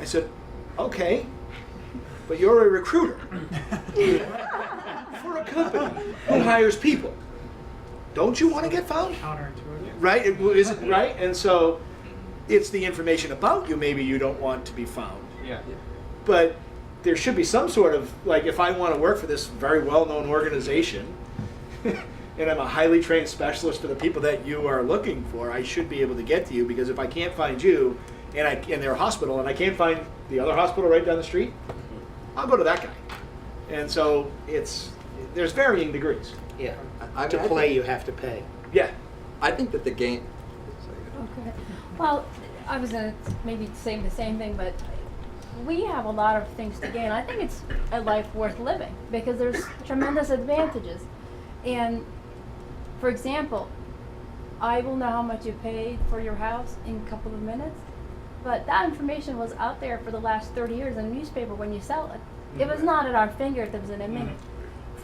I said, okay, but you're a recruiter for a company who hires people. Don't you want to get found? Counterintuitive. Right? Is it right? And so it's the information about you maybe you don't want to be found. Yeah. But there should be some sort of, like, if I want to work for this very well-known organization and I'm a highly trained specialist for the people that you are looking for, I should be able to get to you, because if I can't find you and they're a hospital and I can't find the other hospital right down the street, I'll go to that guy. And so there's varying degrees. Yeah. I To mean, play, you have to pay. Yeah. I think that the game. Okay. Well, I was going to maybe say the same thing, but we have a lot of things to gain. I think it's a life worth living because there's tremendous advantages. And for example, I will know how much you paid for your house in a couple of minutes, but that information was out there for the last 30 years in a newspaper when you sell it. It was not at our fingertips in a minute.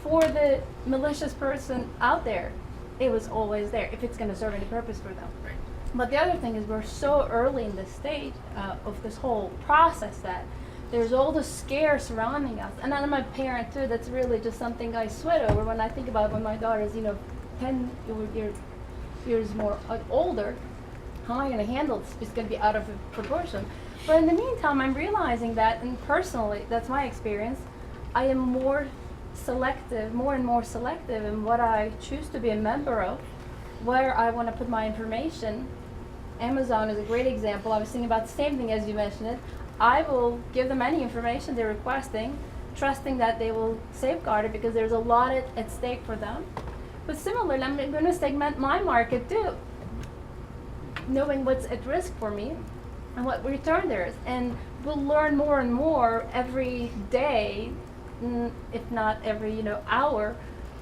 For the malicious person out there, it was always there if it's going to serve any purpose for them. Right. But the other thing is we're so early in this stage of this whole process that there's all the scare surrounding us. And I'm a parent too. That's really just something I sweat over when I think about when my daughter's 10 years more older. How am I going to handle this? It's going to be out of proportion. But in the meantime, I'm realizing that, and personally, that's my experience, I am more and more selective in what I choose to be a member of, where I want to put my information. Amazon is a great example. I was thinking about the same thing as you mentioned it. I will give them any information they're requesting, trusting that they will safeguard it because there's a lot at stake for them. But similarly, I'm going to segment my market too, knowing what's at risk for me and what return there is. And we'll learn more and more every day, if not every hour,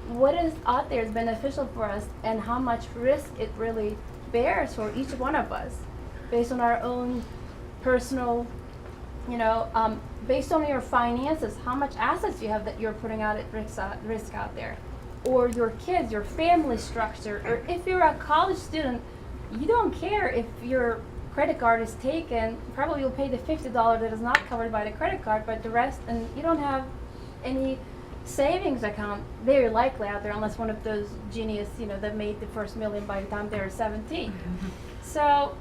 what is out there is beneficial for us and how much risk it really bears for each one of us based on our own personal, based on your finances, how much assets you have that you're putting out at risk out there, or your kids, your family structure, or if you're a college student, you don't care if your credit card is taken, probably you'll pay the $50 that is not covered by the credit card, but the rest, and you don't have any savings account very likely out there unless one of those genius that made the first million by the time they were 17. So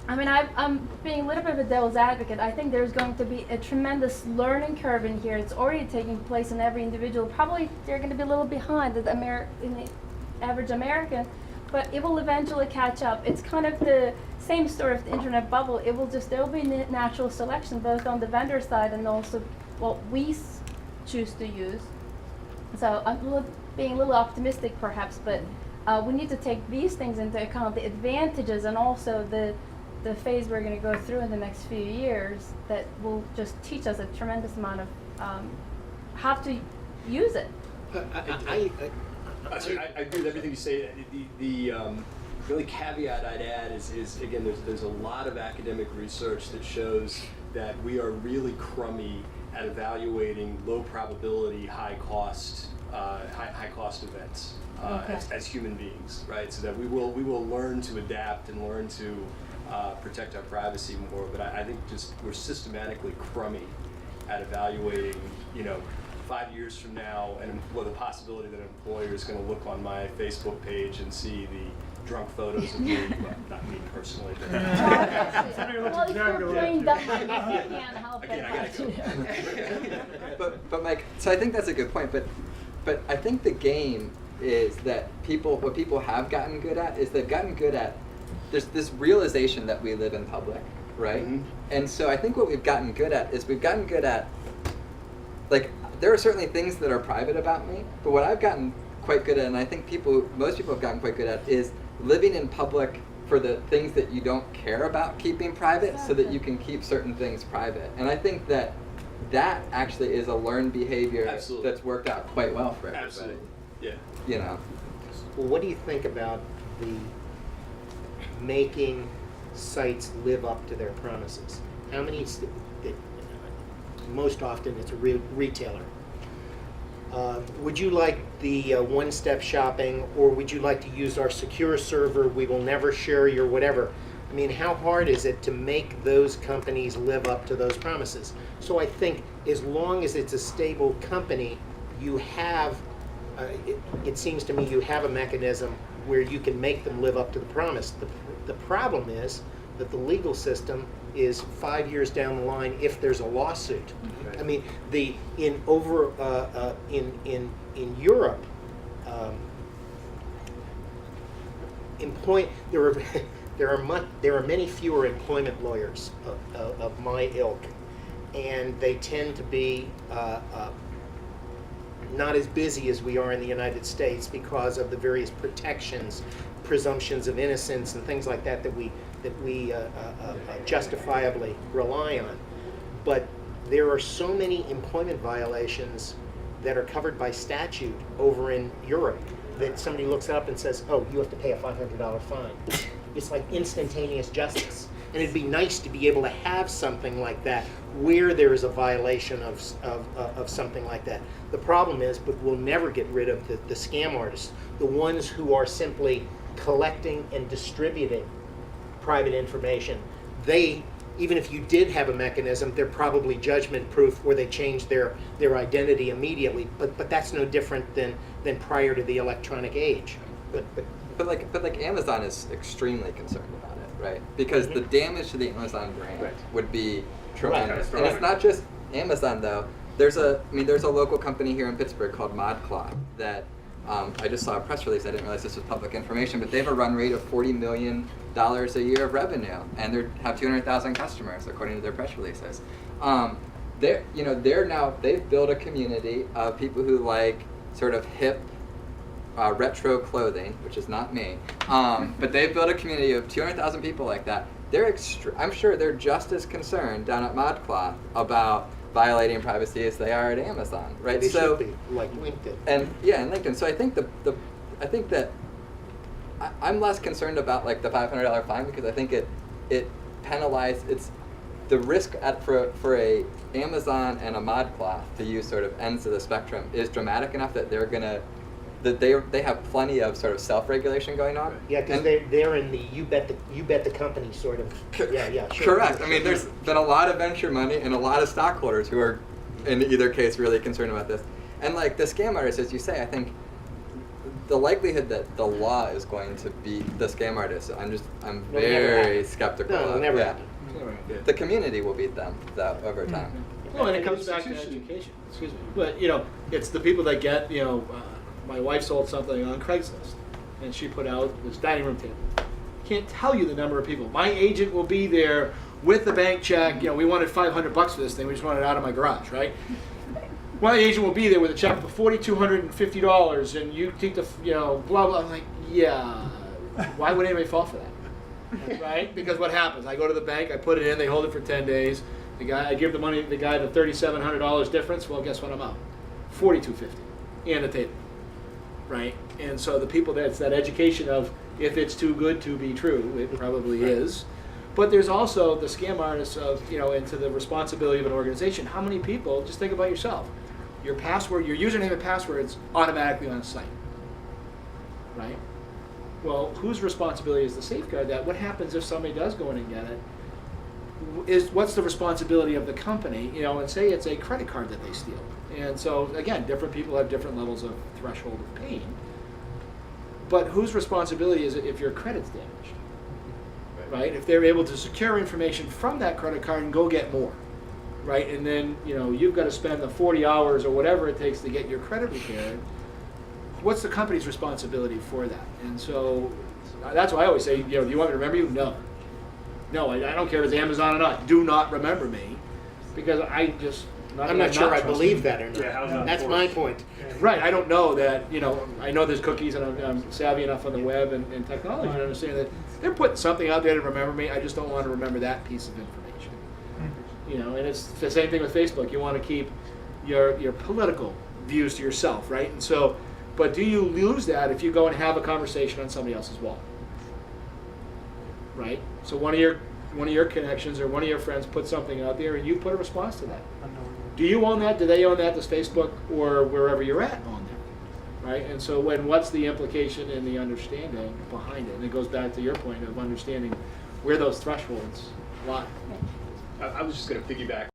I mean, I'm being a little bit of a devil's advocate. I think there's going to be a tremendous learning curve in here. It's already taking place in every individual. Probably they're going to be a little behind in the average American, but it will eventually catch up. It's kind of the same story of the internet bubble. There'll be natural selection both on the vendor side and also what we choose to use. So I'm being a little optimistic perhaps, but we need to take these things into account, the advantages and also the phase we're going to go through in the next few years that will just teach us a tremendous amount of how to use it. I agree with everything you say. The really caveat I'd add is again, there's a lot of academic research that shows that we are really crummy at evaluating low probability, high cost events as human beings, right? So that we will learn to adapt and learn to protect our privacy more. But I think just we're systematically crummy at evaluating, 5 years from now, and the possibility that an employer is going to look on my Facebook page and see the drunk photos of me, well, not me personally, but Well, if you're trained up, you can't help again, I it. gotta go. But Mike, so I think that's a good point. But I think the game is that what people have gotten good at is they've gotten good at there's this realization that we live in public, right? Mm-hmm. And so I think what we've gotten good at is we've gotten good at, like, there are certainly things that are private about me, but what I've gotten quite good at, and I think most people have gotten quite good at, is living in public for the things that you don't care about keeping private so that you can keep certain things private. And I think that actually is a learned behavior Absolutely. that's worked out quite well for everybody. Absolutely, yeah. Well, what do you think about the making sites live up to their promises? How many? Most often, it's a retailer. Would you like the one-step shopping, or would you like to use our secure server? We will never share your whatever. I mean, how hard is it to make those companies live up to those promises? So I think as long as it's a stable company, you have, it seems to me you have a mechanism where you can make them live up to the promise. The problem is that the legal system is 5 years down the line if there's a lawsuit. Right. I mean, in Europe, there are many fewer employment lawyers of my ilk, and they tend to be not as busy as we are in the United States because of the various protections, presumptions of innocence, and things like that that we justifiably rely on. But there are so many employment violations that are covered by statute over in Europe that somebody looks up and says, "Oh, you have to pay a $500 fine." It's like instantaneous justice. And it'd be nice to be able to have something like that where there is a violation of something like that. The problem is, but we'll never get rid of the scam artists, the ones who are simply collecting and distributing private information. They, even if you did have a mechanism, they're probably judgment proof where they change their identity immediately. But that's no different than prior to the electronic age. But like Amazon is extremely concerned about it, right? Because the damage to the Amazon brand would be tremendous. Right. And it's not just Amazon though. There's a local company here in Pittsburgh called ModCloth that I just saw a press release. I didn't realize this was public information, but they have a run rate of $40 million a year of revenue, and they have 200,000 customers according to their press releases. They've built a community of people who like sort of hip retro clothing, which is not me, but they've built a community of 200,000 people like that. I'm sure they're just as concerned down at ModCloth about violating privacy as they are at Amazon, right? They should be, like LinkedIn. And LinkedIn. So I think that I'm less concerned about like the $500 fine because I think it penalizes. It's the risk for a Amazon and a ModCloth to use sort of ends of the spectrum is dramatic enough that they have plenty of sort of self-regulation going on. Yeah, because they're in the you bet the company sort of. Yeah, sure. Correct. I mean, there's been a lot of venture money and a lot of stockholders who are, in either case, really concerned about this. And like the scam artists, as you say, I think the likelihood that the law is going to beat the scam artists, I'm very skeptical. No, it'll never happen. The community will beat them though over time. Well, and it comes back to education. Excuse me. But it's the people that get my wife sold something on Craigslist, and she put out this dining room table. Can't tell you the number of people. My agent will be there with the bank check. We wanted $500 for this thing. We just wanted it out of my garage, right? My agent will be there with a check for $4,250, and you think blah blah. I'm like, yeah. Why would anybody fall for that? Right? Because what happens? I go to the bank, I put it in, they hold it for 10 days. I give the money, the guy the $3,700 difference. Well, guess what? I'm out. $4,250 and the table. Right, and so the people that's that education of if it's too good to be true, it probably is. But there's also the scam artists of into the responsibility of an organization. How many people? Just think about yourself. Your password, your username and password's automatically on a site. Right. Well, whose responsibility is to safeguard that? What happens if somebody does go in and get it? What's the responsibility of the company? And say it's a credit card that they steal. And so, again, different people have different levels of threshold of pain. But whose responsibility is it if your credit's damaged? Right? If they're able to secure information from that credit card and go get more. Right? And then, you've got to spend the 40 hours or whatever it takes to get your credit repaired. What's the company's responsibility for that? And so, that's why I always say, do you want me to remember you? No. No, I don't care if it's Amazon or not. Do not remember me. Because I'm not sure I believe that or not. Yeah, That's my point. Right. I don't know that, I know there's cookies and I'm savvy enough on the web and technology to understand that they're putting something out there to remember me. I just don't want to remember that piece of information. And it's the same thing with Facebook. You want to keep your political views to yourself, right? And so, but do you lose that if you go and have a conversation on somebody else's wall? Right? So one of your connections or one of your friends put something out there and you put a response to that. Do you own that? Do they own that? Does Facebook or wherever you're at own that? Right? And so what's the implication and the understanding behind it? And it goes back to your point of understanding where those thresholds lie. I was just going to piggyback